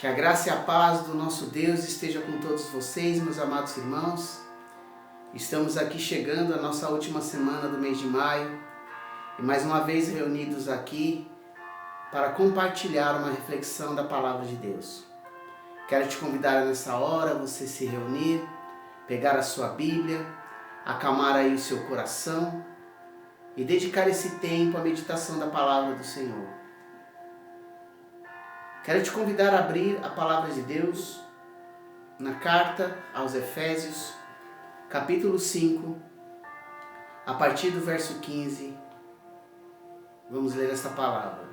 Que a graça e a paz do nosso Deus esteja com todos vocês, meus amados irmãos. Estamos aqui chegando à nossa última semana do mês de maio e mais uma vez reunidos aqui para compartilhar uma reflexão da Palavra de Deus. Quero te convidar nessa hora, você se reunir, pegar a sua Bíblia, acalmar aí o seu coração e dedicar esse tempo à meditação da Palavra do Senhor. Quero te convidar a abrir a Palavra de Deus na carta aos Efésios, capítulo 5, a partir do verso 15. Vamos ler esta palavra.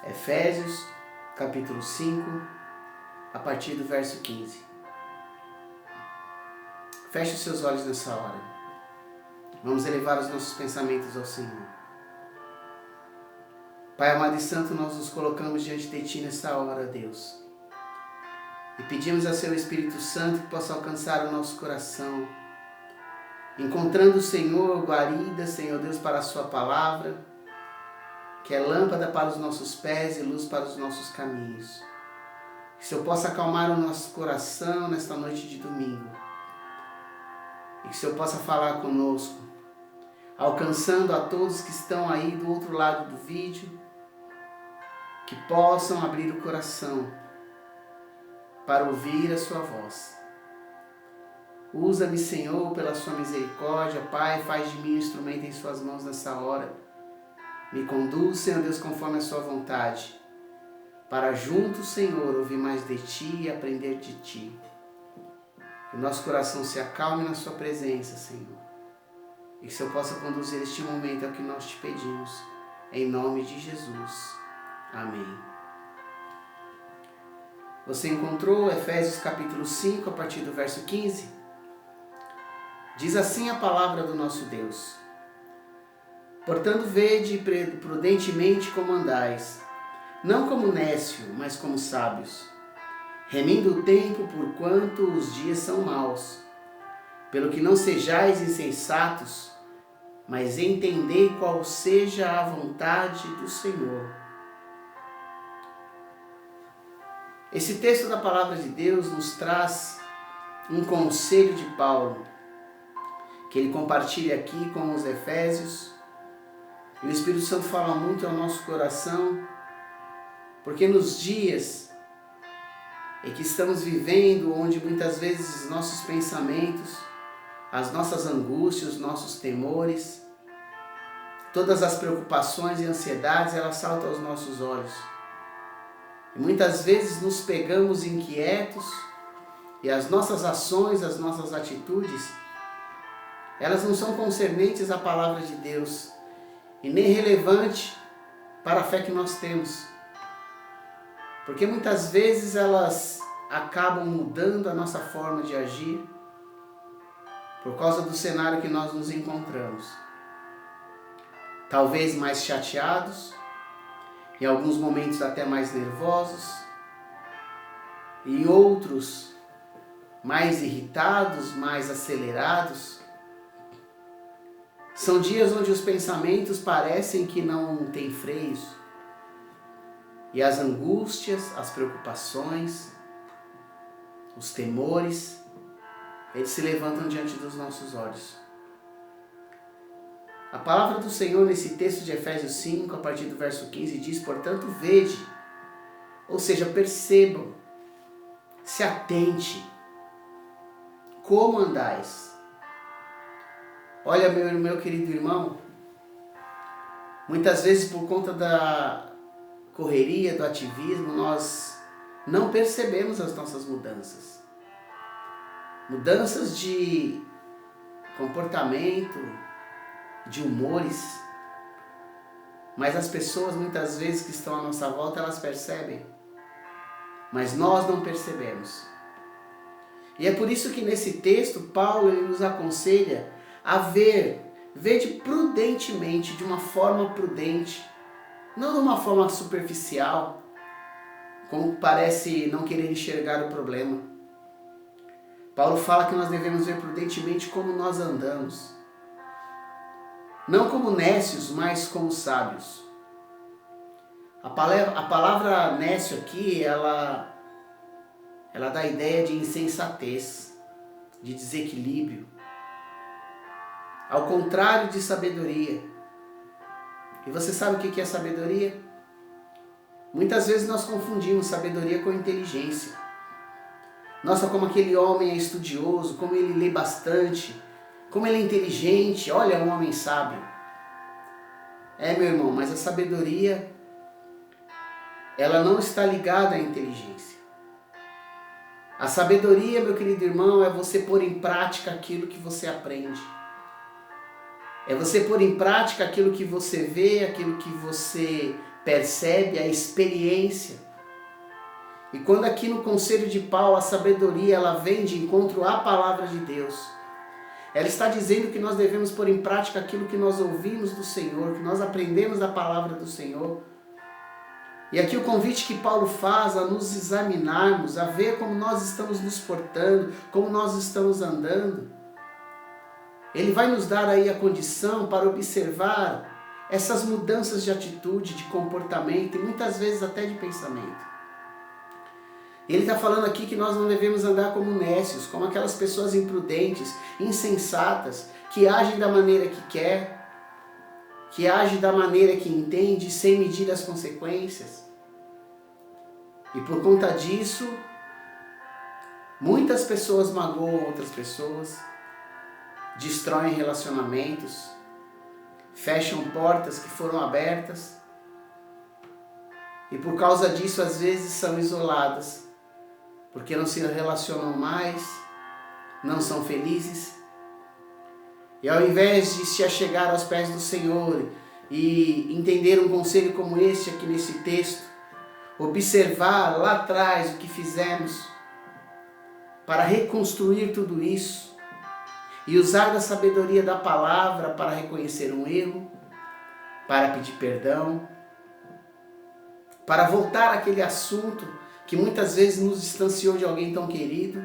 Efésios, capítulo 5, a partir do verso 15. Feche os seus olhos nessa hora. Vamos elevar os nossos pensamentos ao Senhor. Pai amado e santo, nós nos colocamos diante de Ti nessa hora, Deus. E pedimos a Seu Espírito Santo que possa alcançar o nosso coração, encontrando o Senhor, guarida, Senhor Deus, para a Sua palavra, que é lâmpada para os nossos pés e luz para os nossos caminhos. Que o Senhor possa acalmar o nosso coração nesta noite de domingo. E que o Senhor possa falar conosco, alcançando a todos que estão aí do outro lado do vídeo, que possam abrir o coração para ouvir a sua voz. Usa-me, Senhor, pela sua misericórdia, Pai, faz de mim um instrumento em suas mãos nessa hora. Me conduz, Senhor Deus, conforme a sua vontade, para juntos, Senhor, ouvir mais de Ti e aprender de Ti. Que o nosso coração se acalme na sua presença, Senhor. E que o Senhor possa conduzir este momento ao que nós te pedimos, em nome de Jesus. Amém. Você encontrou Efésios capítulo 5, a partir do verso 15? Diz assim a palavra do nosso Deus. Portanto, vede prudentemente como andais, não como nécio, mas como sábios, remindo o tempo, porquanto os dias são maus. Pelo que não sejais insensatos, mas entendei qual seja a vontade do Senhor. Esse texto da Palavra de Deus nos traz um conselho de Paulo, que ele compartilha aqui com os Efésios. E o Espírito Santo fala muito ao nosso coração, porque nos dias em que estamos vivendo, onde muitas vezes os nossos pensamentos, as nossas angústias, os nossos temores, todas as preocupações e ansiedades, elas saltam aos nossos olhos. E muitas vezes nos pegamos inquietos e as nossas ações, as nossas atitudes, elas não são concernentes à palavra de Deus e nem relevantes para a fé que nós temos. Porque muitas vezes elas acabam mudando a nossa forma de agir por causa do cenário que nós nos encontramos. Talvez mais chateados, em alguns momentos até mais nervosos, e em outros mais irritados, mais acelerados. São dias onde os pensamentos parecem que não têm freios, e as angústias, as preocupações, os temores, eles se levantam diante dos nossos olhos. A palavra do Senhor nesse texto de Efésios 5, a partir do verso 15, diz: portanto, vede, ou seja, percebam, se atente, como andais. Olha, meu querido irmão, muitas vezes por conta da correria, do ativismo, nós não percebemos as nossas mudanças. Mudanças de comportamento, de humores, mas as pessoas muitas vezes que estão à nossa volta, elas percebem, mas nós não percebemos. E é por isso que nesse texto Paulo ele nos aconselha a vede prudentemente, de uma forma prudente, não de uma forma superficial, como parece não querer enxergar o problema. Paulo fala que nós devemos ver prudentemente como nós andamos. Não como nécios, mas como sábios. A A palavra nécio aqui, ela dá a ideia de insensatez, de desequilíbrio. Ao contrário de sabedoria. E você sabe o que é sabedoria? Muitas vezes nós confundimos sabedoria com inteligência. Nossa, como aquele homem é estudioso, como ele lê bastante, como ele é inteligente, olha, é um homem sábio. Meu irmão, mas a sabedoria, ela não está ligada à inteligência. A sabedoria, meu querido irmão, é você pôr em prática aquilo que você aprende. É você pôr em prática aquilo que você vê, aquilo que você percebe, a experiência. E quando aqui no conselho de Paulo a sabedoria ela vem de encontro à palavra de Deus, ela está dizendo que nós devemos pôr em prática aquilo que nós ouvimos do Senhor, que nós aprendemos da palavra do Senhor. E aqui o convite que Paulo faz a nos examinarmos, a ver como nós estamos nos portando, como nós estamos andando. Ele vai nos dar aí a condição para observar essas mudanças de atitude, de comportamento e muitas vezes até de pensamento. Ele está falando aqui que nós não devemos andar como nécios, como aquelas pessoas imprudentes, insensatas, que agem da maneira que quer, que agem da maneira que entende, sem medir as consequências. E por conta disso, muitas pessoas magoam outras pessoas, destroem relacionamentos, fecham portas que foram abertas e por causa disso às vezes são isoladas, porque não se relacionam mais, não são felizes. E ao invés de se achegar aos pés do Senhor e entender um conselho como este aqui nesse texto, observar lá atrás o que fizemos para reconstruir tudo isso, e usar da sabedoria da palavra para reconhecer um erro, para pedir perdão, para voltar àquele assunto que muitas vezes nos distanciou de alguém tão querido.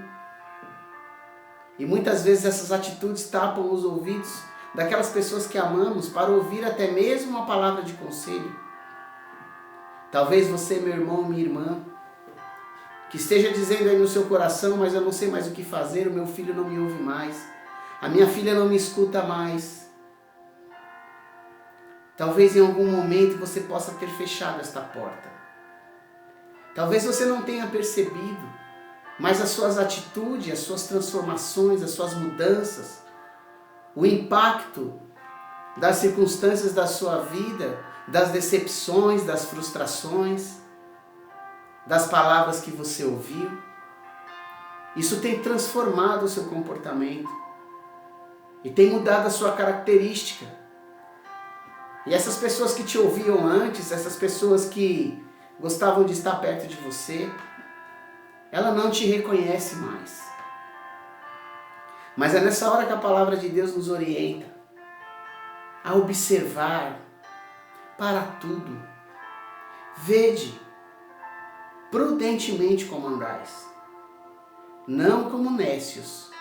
E muitas vezes essas atitudes tapam os ouvidos daquelas pessoas que amamos para ouvir até mesmo uma palavra de conselho. Talvez você, meu irmão, minha irmã, que esteja dizendo aí no seu coração, mas eu não sei mais o que fazer, o meu filho não me ouve mais. A minha filha não me escuta mais. Talvez em algum momento você possa ter fechado esta porta. Talvez você não tenha percebido, mas as suas atitudes, as suas transformações, as suas mudanças, o impacto das circunstâncias da sua vida, das decepções, das frustrações, das palavras que você ouviu, isso tem transformado o seu comportamento. E tem mudado a sua característica. E essas pessoas que te ouviam antes, essas pessoas que gostavam de estar perto de você, ela não te reconhece mais. Mas é nessa hora que a palavra de Deus nos orienta a observar para tudo. Vede prudentemente como andais, não como nécios,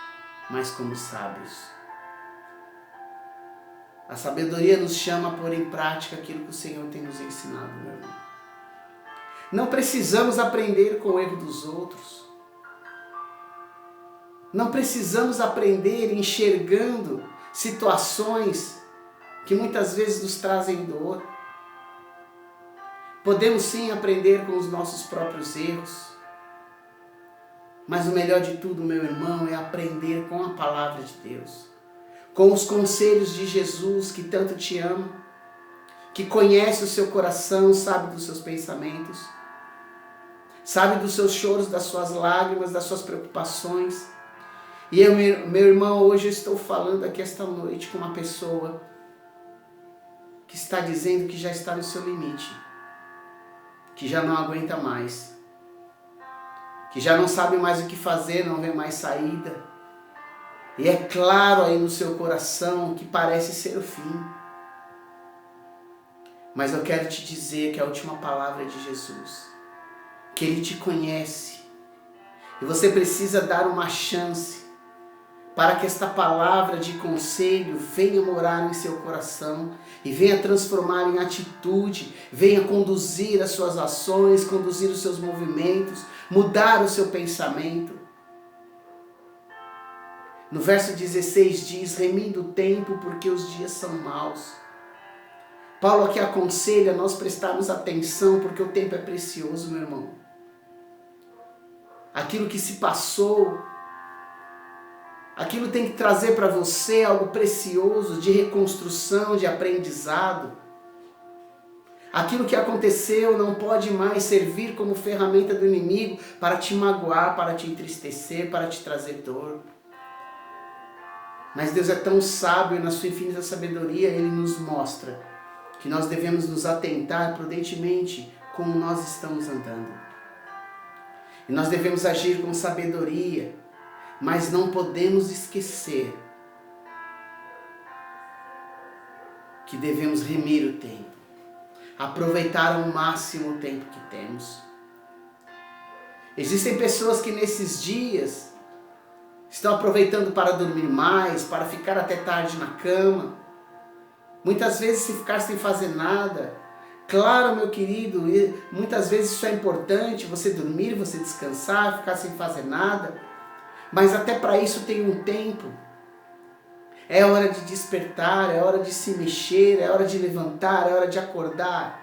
mas como sábios. A sabedoria nos chama a pôr em prática aquilo que o Senhor tem nos ensinado, meu irmão. Não precisamos aprender com o erro dos outros. Não precisamos aprender enxergando situações que muitas vezes nos trazem dor. Podemos sim aprender com os nossos próprios erros. Mas o melhor de tudo, meu irmão, é aprender com a palavra de Deus. Com os conselhos de Jesus, que tanto te ama, que conhece o seu coração, sabe dos seus pensamentos, sabe dos seus choros, das suas lágrimas, das suas preocupações. E eu, meu irmão, hoje eu estou falando aqui esta noite com uma pessoa que está dizendo que já está no seu limite, que já não aguenta mais, que já não sabe mais o que fazer, não vê mais saída. E é claro aí no seu coração que parece ser o fim. Mas eu quero te dizer que a última palavra é de Jesus, que Ele te conhece. E você precisa dar uma chance para que esta palavra de conselho venha morar em seu coração e venha transformar em atitude, venha conduzir as suas ações, conduzir os seus movimentos, mudar o seu pensamento. No verso 16 diz: remindo o tempo porque os dias são maus. Paulo aqui aconselha nós prestarmos atenção porque o tempo é precioso, meu irmão. Aquilo que se passou, aquilo tem que trazer para você algo precioso de reconstrução, de aprendizado. Aquilo que aconteceu não pode mais servir como ferramenta do inimigo para te magoar, para te entristecer, para te trazer dor. Mas Deus é tão sábio e na sua infinita sabedoria Ele nos mostra que nós devemos nos atentar prudentemente como nós estamos andando. E nós devemos agir com sabedoria, mas não podemos esquecer que devemos remir o tempo, aproveitar ao máximo o tempo que temos. Existem pessoas que nesses dias estão aproveitando para dormir mais, para ficar até tarde na cama. Muitas vezes se ficar sem fazer nada. Claro, meu querido, muitas vezes isso é importante, você dormir, você descansar, ficar sem fazer nada. Mas até para isso tem um tempo. É hora de despertar, é hora de se mexer, é hora de levantar, é hora de acordar.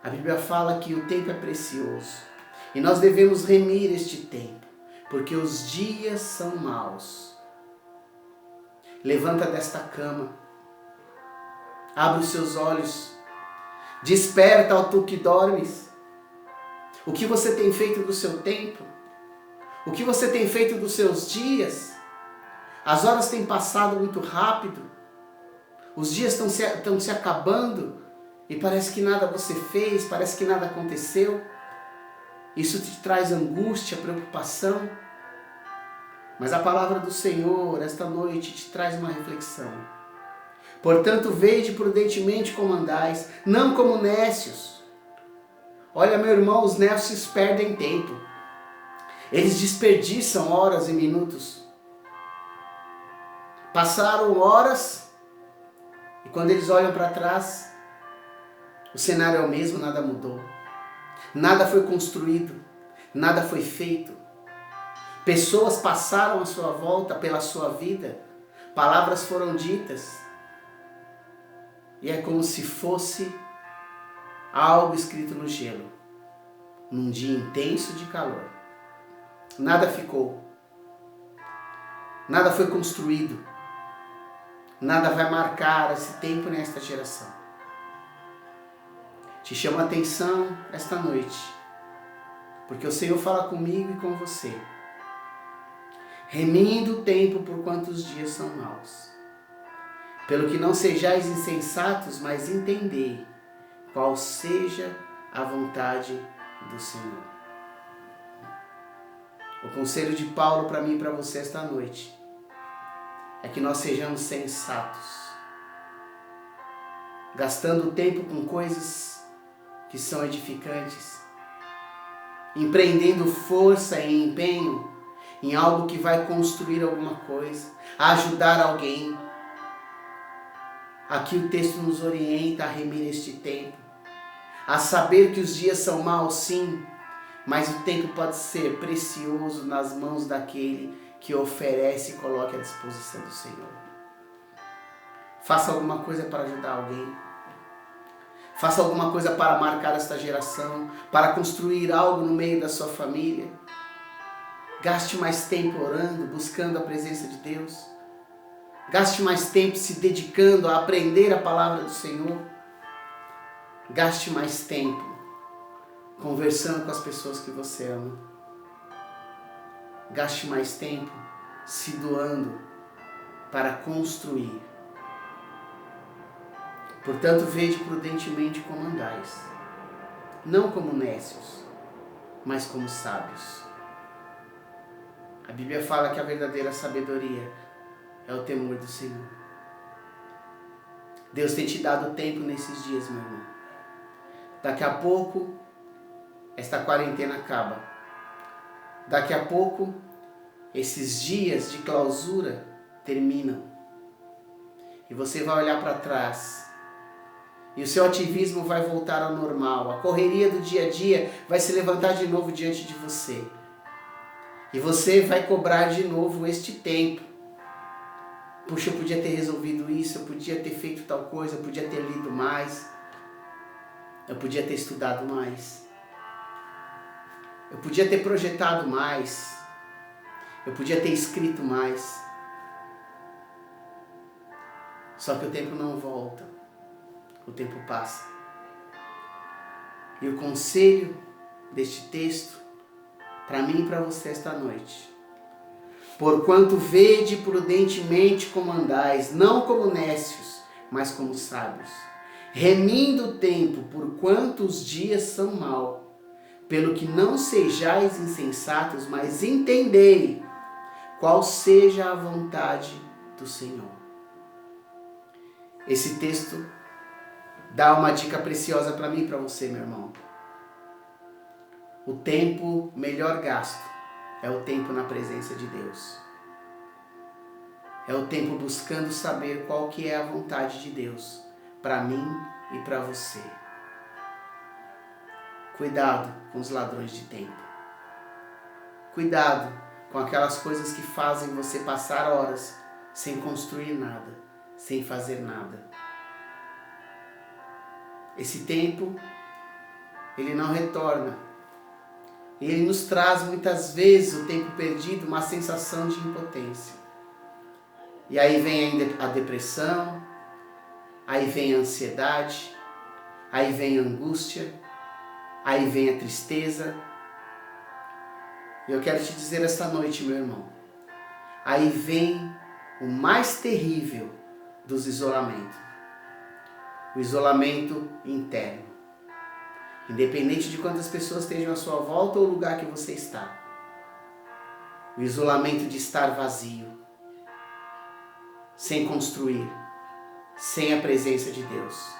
A Bíblia fala que o tempo é precioso e nós devemos remir este tempo, porque os dias são maus. Levanta desta cama, abre os seus olhos, desperta, ó tu que dormes. O que você tem feito do seu tempo? O que você tem feito dos seus dias? As horas têm passado muito rápido, os dias estão se acabando e parece que nada você fez, parece que nada aconteceu. Isso te traz angústia, preocupação. Mas a palavra do Senhor, esta noite, te traz uma reflexão. Portanto, vede prudentemente como andais, não como nécios. Olha, meu irmão, os nécios perdem tempo. Eles desperdiçam horas e minutos. Passaram horas e quando eles olham para trás, o cenário é o mesmo, nada mudou. Nada foi construído, nada foi feito. Pessoas passaram à sua volta, pela sua vida, palavras foram ditas, e é como se fosse algo escrito no gelo, num dia intenso de calor. Nada ficou, nada foi construído, nada vai marcar esse tempo nesta geração. Te chamo a atenção esta noite, porque o Senhor fala comigo e com você. Remindo o tempo por quantos dias são maus. Pelo que não sejais insensatos, mas entendei qual seja a vontade do Senhor. O conselho de Paulo para mim e para você esta noite é que nós sejamos sensatos, gastando o tempo com coisas que são edificantes, empreendendo força e empenho em algo que vai construir alguma coisa, ajudar alguém. Aqui o texto nos orienta a remir este tempo, a saber que os dias são maus, sim, mas o tempo pode ser precioso nas mãos daquele que oferece e coloca à disposição do Senhor. Faça alguma coisa para ajudar alguém. Faça alguma coisa para marcar esta geração, para construir algo no meio da sua família. Gaste mais tempo orando, buscando a presença de Deus. Gaste mais tempo se dedicando a aprender a palavra do Senhor. Gaste mais tempo conversando com as pessoas que você ama. Gaste mais tempo se doando para construir. Portanto, vede prudentemente como andais, não como nécios, mas como sábios. A Bíblia fala que a verdadeira sabedoria é o temor do Senhor. Deus tem te dado tempo nesses dias, meu irmão. Daqui a pouco, esta quarentena acaba. Daqui a pouco, esses dias de clausura terminam. E você vai olhar para trás. E o seu ativismo vai voltar ao normal. A correria do dia a dia vai se levantar de novo diante de você. E você vai cobrar de novo este tempo. Puxa, eu podia ter resolvido isso, eu podia ter feito tal coisa, eu podia ter lido mais. Eu podia ter estudado mais. Eu podia ter projetado mais. Eu podia ter escrito mais. Só que o tempo não volta. O tempo passa. E o conselho deste texto, para mim e para você esta noite: porquanto vede prudentemente como andais, não como necios, mas como sábios, remindo o tempo, porquanto os dias são maus, pelo que não sejais insensatos, mas entendei qual seja a vontade do Senhor. Esse texto dá uma dica preciosa para mim e para você, meu irmão. O tempo melhor gasto é o tempo na presença de Deus. É o tempo buscando saber qual que é a vontade de Deus para mim e para você. Cuidado com os ladrões de tempo. Cuidado com aquelas coisas que fazem você passar horas sem construir nada, sem fazer nada. Esse tempo, ele não retorna. Ele nos traz muitas vezes, o tempo perdido, uma sensação de impotência. E aí vem a depressão, aí vem a ansiedade, aí vem a angústia, aí vem a tristeza. E eu quero te dizer esta noite, meu irmão, aí vem o mais terrível dos isolamentos. O isolamento interno. Independente de quantas pessoas estejam à sua volta ou o lugar que você está. O isolamento de estar vazio. Sem construir. Sem a presença de Deus.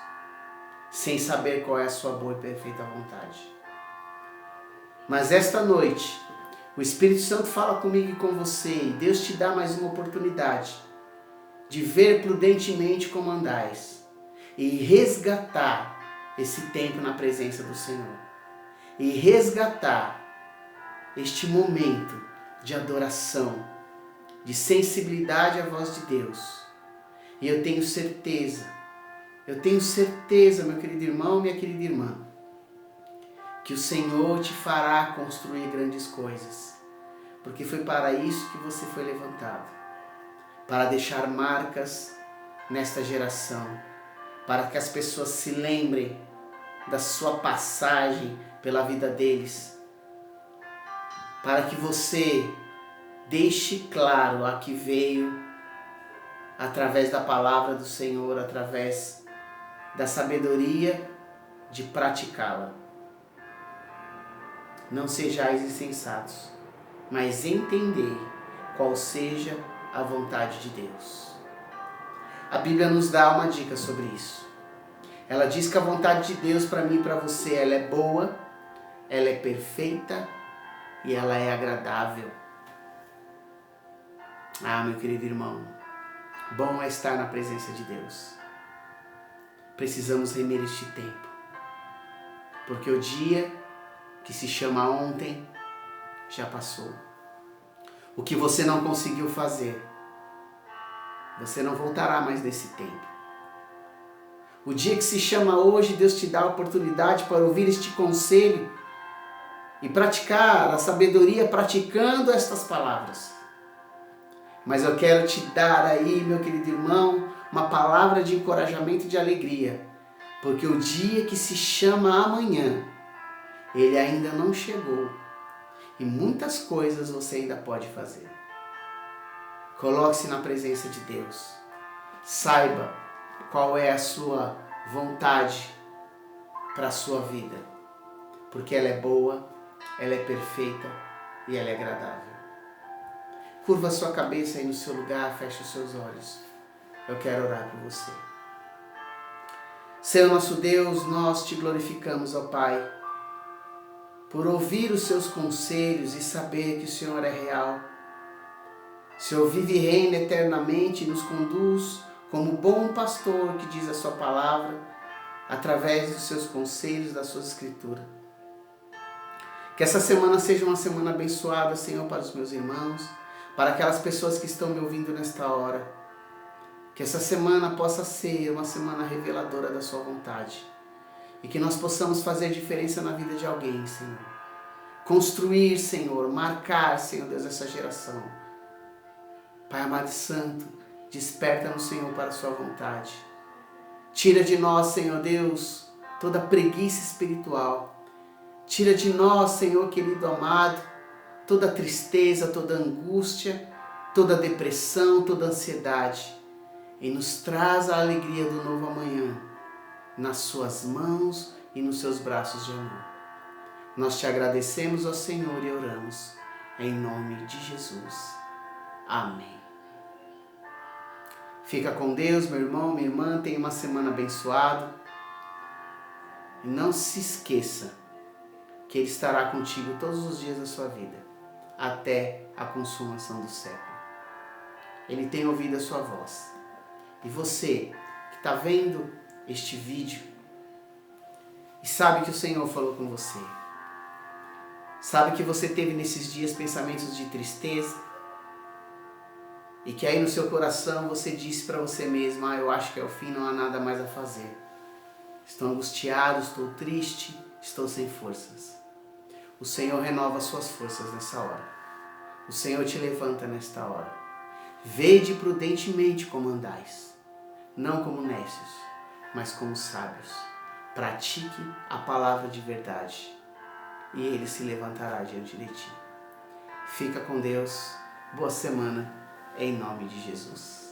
Sem saber qual é a sua boa e perfeita vontade. Mas esta noite, o Espírito Santo fala comigo e com você. E Deus te dá mais uma oportunidade de ver prudentemente como andais. E resgatar esse tempo na presença do Senhor. E resgatar este momento de adoração, de sensibilidade à voz de Deus. E eu tenho certeza, meu querido irmão, minha querida irmã, que o Senhor te fará construir grandes coisas. Porque foi para isso que você foi levantado. Para deixar marcas nesta geração. Para que as pessoas se lembrem da sua passagem pela vida deles. Para que você deixe claro a que veio através da palavra do Senhor, através da sabedoria de praticá-la. Não sejais insensatos, mas entendei qual seja a vontade de Deus. A Bíblia nos dá uma dica sobre isso. Ela diz que a vontade de Deus para mim e para você, ela é boa, ela é perfeita e ela é agradável. Ah, meu querido irmão, bom é estar na presença de Deus. Precisamos remir este tempo, porque o dia que se chama ontem já passou. O que você não conseguiu fazer, você não voltará mais nesse tempo. O dia que se chama hoje, Deus te dá a oportunidade para ouvir este conselho e praticar a sabedoria praticando estas palavras. Mas eu quero te dar aí, meu querido irmão, uma palavra de encorajamento e de alegria, porque o dia que se chama amanhã, ele ainda não chegou e muitas coisas você ainda pode fazer. Coloque-se na presença de Deus. Saiba qual é a sua vontade para a sua vida. Porque ela é boa, ela é perfeita e ela é agradável. Curva a sua cabeça aí no seu lugar, feche os seus olhos. Eu quero orar por você. Senhor nosso Deus, nós te glorificamos, ó Pai, por ouvir os seus conselhos e saber que o Senhor é real. O Senhor vive e reina eternamente e nos conduz como bom pastor que diz a sua palavra, através dos seus conselhos, da sua escritura. Que essa semana seja uma semana abençoada, Senhor, para os meus irmãos, para aquelas pessoas que estão me ouvindo nesta hora. Que essa semana possa ser uma semana reveladora da sua vontade. E que nós possamos fazer diferença na vida de alguém, Senhor. Construir, Senhor, marcar, Senhor Deus, essa geração. Pai amado e santo, desperta-nos, Senhor, para a sua vontade. Tira de nós, Senhor Deus, toda preguiça espiritual. Tira de nós, Senhor querido amado, toda tristeza, toda angústia, toda depressão, toda ansiedade. E nos traz a alegria do novo amanhã, nas suas mãos e nos seus braços de amor. Nós te agradecemos, ó Senhor, e oramos em nome de Jesus. Amém. Fica com Deus, meu irmão, minha irmã, tenha uma semana abençoada. E não se esqueça que Ele estará contigo todos os dias da sua vida, até a consumação do século. Ele tem ouvido a sua voz. E você que está vendo este vídeo e sabe que o Senhor falou com você, sabe que você teve nesses dias pensamentos de tristeza e que aí no seu coração você disse para você mesmo: eu acho que é o fim, não há nada mais a fazer. Estou angustiado, estou triste, estou sem forças. O Senhor renova suas forças nessa hora. O Senhor te levanta nesta hora. Vede prudentemente como andais, não como necios, mas como sábios. Pratique a palavra de verdade e Ele se levantará diante de ti. Fica com Deus, boa semana, em nome de Jesus.